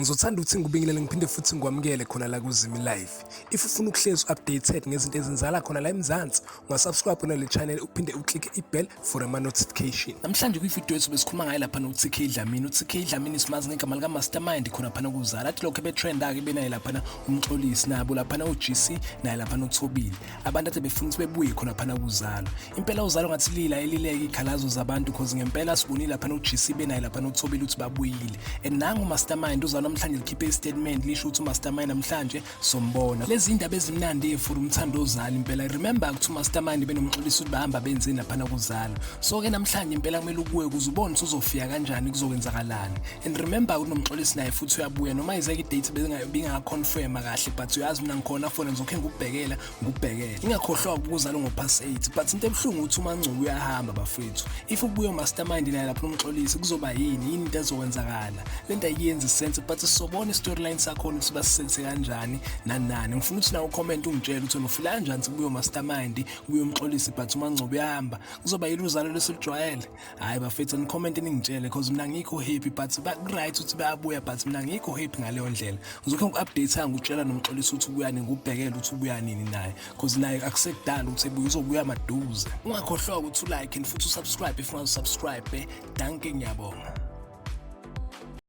Ngizothanda ukuthi ngikubingelele ngiphinde futhi ngikwamukele khona la kuZimi Live. If ufuna ukuhlezi updated ngezinto ezenzala khona la eMzansi, ungasubscribe na le channel uphinde uklike ibell for ama notification. Namhlanje kwivideo yethu besikhuluma ngaye lapha noTK Dlamini. uTK Dlamini simazi ngegama lika Mastermind khona lapha kuZalo. Athi lokho betrend ake benaye lapha umxolisi nabo lapha uGC naye lapha noThobile. Abantu ade befuna ukuthi bebuye khona lapha kuZalo. Impela uZalo ngathi lila elileke ikhalazo zabantu because ngempela sibonile lapha uGC benaye lapha noThobile ukuthi babuyile. And nangu Mastermind uZalo namhlanje likhiphe istatement lisho ukuthi uMastermind namhlanje sombona. Lezi indaba ezimnandi for umthando ozalo impela. Remember ukuthi uMastermind benomxolisi ukuthi bahamba benzeni lapha kuZalo. So ke namhlanje impela kumele ukuwe ukuze ubone ukuthi uzofika kanjani kuzokwenzakalani. And remember unomxolisi naye futhi uyabuya noma izake idate benga confirm kahle but uyazi mina ngikhona phone ngizokhe ngikubhekela. Ingakhohlwa ukuzalo ngo-8 but into ebhlungu ukuthi uMancube uyahamba bafethu. If ubuye uMastermind naye lapha umxolisi kuzoba yini into ezokwenzakala. Lento ayiyenzi sense but sobona storyline sakho ukuthi basisenze kanjani nani. Ngifuna ukuthi nawe comment ungitshele ukuthi ufila kanjani kubuye uMastermind kubuye umxolisi but uMancube uyahamba kuzoba yini uZalo lesijwayele. Hayi bafethu ni comment ningitshele because mina ngikho happy but right ukuthi bayabuya but mina ngikho happy ngaleyo ndlela. Ngizokhe ngiupdate ngikutshela nomxolisi ukuthi ubuyani ngikubhekela ukuthi ubuya nini naye because naye akusekudala ukuthi ebuye uzobuya maduze. Ungakhohlwa ukuthi ulike and futhi usubscribe if ungazusubscribe. Danke ngiyabonga.